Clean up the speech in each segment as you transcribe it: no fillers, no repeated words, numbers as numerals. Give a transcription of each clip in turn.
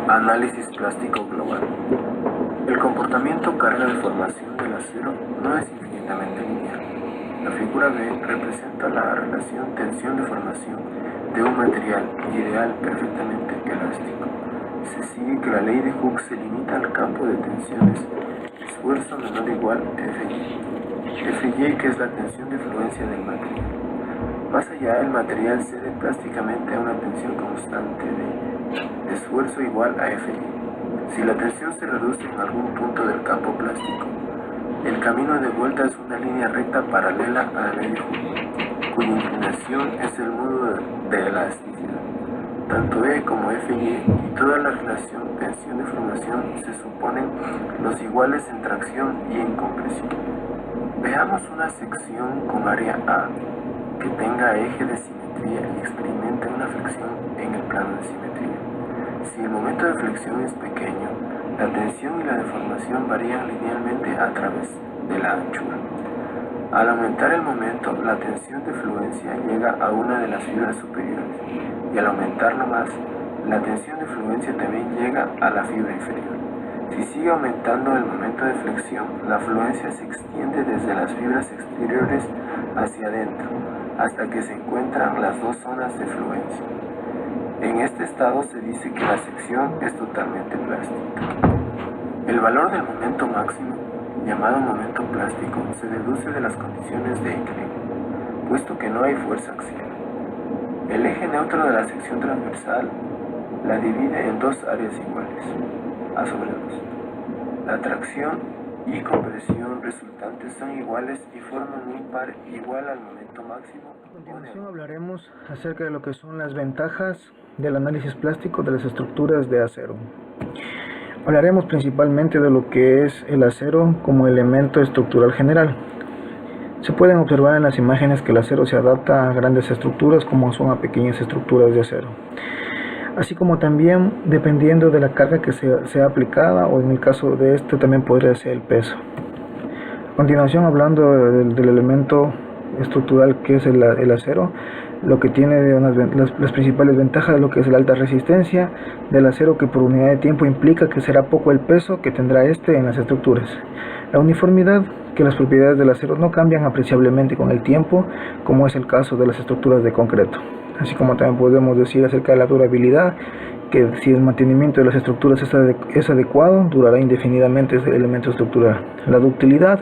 Análisis plástico global. El comportamiento carga-deformación del acero no es infinitamente lineal. La figura B representa la relación tensión-deformación de un material ideal perfectamente elástico. Se sigue que la ley de Hooke se limita al campo de tensiones esfuerzo menor o igual Fy. Fy, que es la tensión de fluencia del material. Más allá, el material cede plásticamente a una tensión constante de esfuerzo igual a Fy. Si la tensión se reduce en algún punto del campo plástico, el camino de vuelta es una línea recta paralela a la ley de Hooke, cuya inclinación es el modo de elasticidad. Tanto E como Fy y toda la relación tensión-deformación se suponen los iguales en tracción y en compresión. Veamos una sección con área A que tenga eje de simetría y experimente una flexión en el plano de simetría. Si el momento de flexión es pequeño, la tensión y la deformación varían linealmente a través de la anchura. Al aumentar el momento, la tensión de fluencia llega a una de las fibras superiores y al aumentarlo más, la tensión de fluencia también llega a la fibra inferior. Si sigue aumentando el momento de flexión, la fluencia se extiende desde las fibras exteriores hacia adentro, hasta que se encuentran las dos zonas de fluencia. En este estado se dice que la sección es totalmente plástica. El valor del momento máximo, llamado momento plástico, se deduce de las condiciones de equilibrio, puesto que no hay fuerza axial. El eje neutro de la sección transversal la divide en dos áreas iguales, A sobre 2. La tracción y compresión resultantes son iguales y forman un par igual al momento máximo. A continuación hablaremos acerca de lo que son las ventajas del análisis plástico de las estructuras de acero. Hablaremos principalmente de lo que es el acero como elemento estructural general. Se pueden observar en las imágenes que el acero se adapta a grandes estructuras como son a pequeñas estructuras de acero, así como también dependiendo de la carga que sea aplicada, o en el caso de este también podría ser el peso. A continuación, hablando del elemento estructural que es el acero, lo que tiene las principales ventajas de lo que es la alta resistencia del acero, que por unidad de tiempo implica que será poco el peso que tendrá este en las estructuras. La uniformidad, que las propiedades del acero no cambian apreciablemente con el tiempo, como es el caso de las estructuras de concreto. Así como también podemos decir acerca de la durabilidad, que si el mantenimiento de las estructuras es adecuado, durará indefinidamente ese elemento estructural. La ductilidad,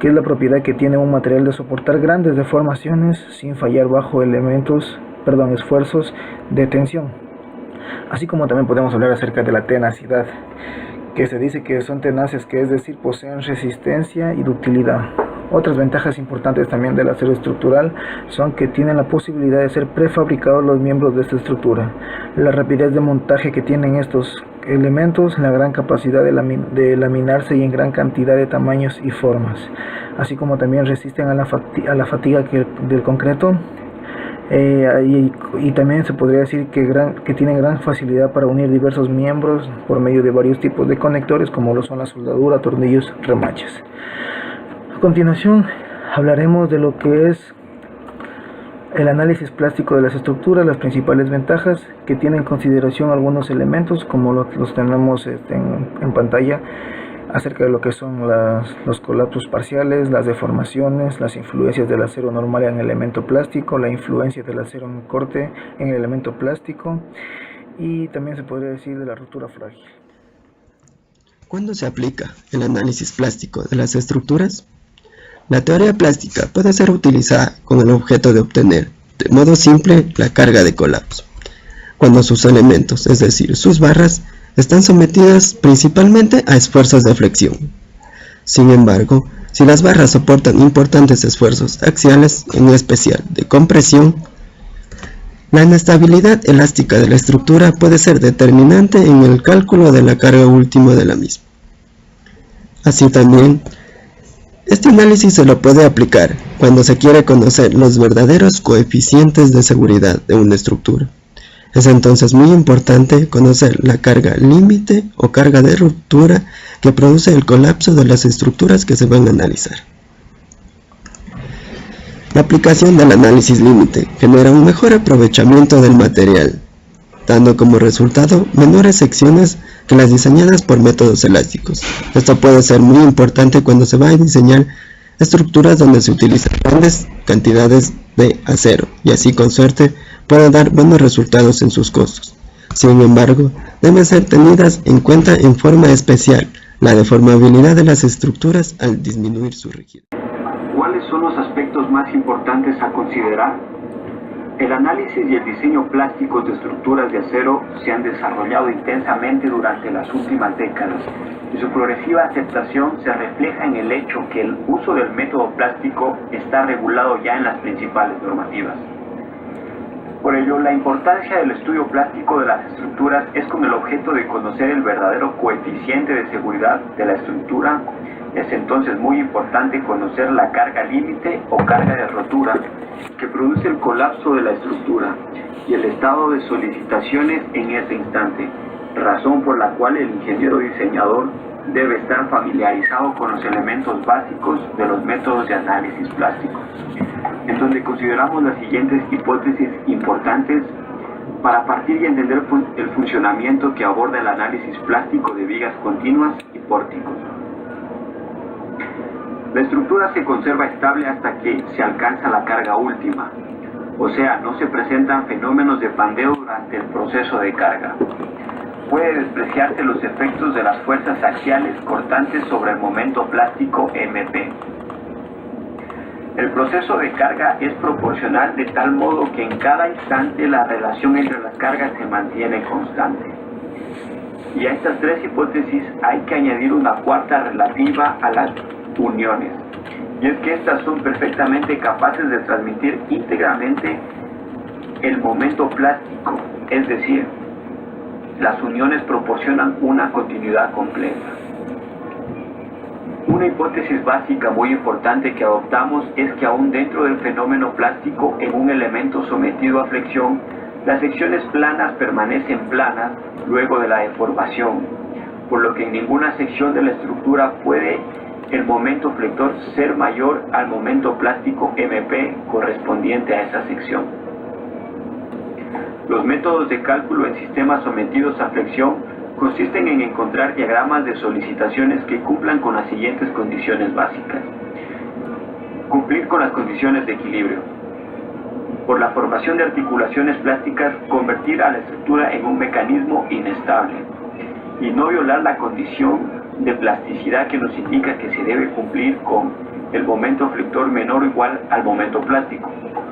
que es la propiedad que tiene un material de soportar grandes deformaciones sin fallar bajo esfuerzos de tensión. Así como también podemos hablar acerca de la tenacidad, que se dice que son tenaces, que es decir, poseen resistencia y ductilidad. Otras ventajas importantes también del acero estructural son que tienen la posibilidad de ser prefabricados los miembros de esta estructura, la rapidez de montaje que tienen estos elementos, la gran capacidad de laminarse y en gran cantidad de tamaños y formas, así como también resisten a la fatiga del concreto. Y también se podría decir que tienen gran facilidad para unir diversos miembros por medio de varios tipos de conectores, como lo son la soldadura, tornillos, remaches. A continuación hablaremos de lo que es el análisis plástico de las estructuras, las principales ventajas que tienen en consideración algunos elementos, como los tenemos en pantalla, acerca de lo que son los colapsos parciales, las deformaciones, las influencias del acero normal en el elemento plástico, la influencia del acero en corte en el elemento plástico, y también se podría decir de la ruptura frágil. ¿Cuándo se aplica el análisis plástico de las estructuras? La teoría plástica puede ser utilizada con el objeto de obtener, de modo simple, la carga de colapso, cuando sus elementos, es decir, sus barras, están sometidas principalmente a esfuerzos de flexión. Sin embargo, si las barras soportan importantes esfuerzos axiales, en especial de compresión, la inestabilidad elástica de la estructura puede ser determinante en el cálculo de la carga última de la misma. Así también, este análisis se lo puede aplicar cuando se quiere conocer los verdaderos coeficientes de seguridad de una estructura. Es entonces muy importante conocer la carga límite o carga de ruptura que produce el colapso de las estructuras que se van a analizar. La aplicación del análisis límite genera un mejor aprovechamiento del material, dando como resultado menores secciones que las diseñadas por métodos elásticos. Esto puede ser muy importante cuando se va a diseñar estructuras donde se utilizan grandes cantidades de acero y así con suerte puede dar buenos resultados en sus costos. Sin embargo, deben ser tenidas en cuenta en forma especial la deformabilidad de las estructuras al disminuir su rigidez. ¿Cuáles son los aspectos más importantes a considerar? El análisis y el diseño plásticos de estructuras de acero se han desarrollado intensamente durante las últimas décadas y su progresiva aceptación se refleja en el hecho que el uso del método plástico está regulado ya en las principales normativas. Por ello, la importancia del estudio plástico de las estructuras es con el objeto de conocer el verdadero coeficiente de seguridad de la estructura. Es entonces muy importante conocer la carga límite o carga de rotura que produce el colapso de la estructura y el estado de solicitaciones en ese instante, razón por la cual el ingeniero diseñador debe estar familiarizado con los elementos básicos de los métodos de análisis plástico, en donde consideramos las siguientes hipótesis importantes para partir y entender el funcionamiento que aborda el análisis plástico de vigas continuas y pórticos. La estructura se conserva estable hasta que se alcanza la carga última, o sea, no se presentan fenómenos de pandeo durante el proceso de carga. Puede despreciarse los efectos de las fuerzas axiales cortantes sobre el momento plástico MP. El proceso de carga es proporcional de tal modo que en cada instante la relación entre las cargas se mantiene constante. Y a estas tres hipótesis hay que añadir una cuarta relativa a las uniones, y es que estas son perfectamente capaces de transmitir íntegramente el momento plástico, es decir, las uniones proporcionan una continuidad completa. Una hipótesis básica muy importante que adoptamos es que aún dentro del fenómeno plástico en un elemento sometido a flexión, las secciones planas permanecen planas luego de la deformación, por lo que en ninguna sección de la estructura puede el momento flector ser mayor al momento plástico MP correspondiente a esa sección. Los métodos de cálculo en sistemas sometidos a flexión consisten en encontrar diagramas de solicitaciones que cumplan con las siguientes condiciones básicas. Cumplir con las condiciones de equilibrio. Por la formación de articulaciones plásticas, convertir a la estructura en un mecanismo inestable y no violar la condición de plasticidad que nos indica que se debe cumplir con el momento flector menor o igual al momento plástico.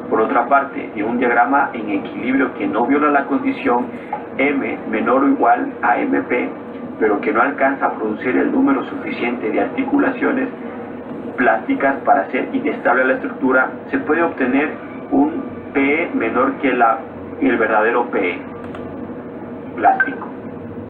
Por otra parte, de un diagrama en equilibrio que no viola la condición M menor o igual a MP, pero que no alcanza a producir el número suficiente de articulaciones plásticas para hacer inestable la estructura, se puede obtener un PE menor que el verdadero PE plástico.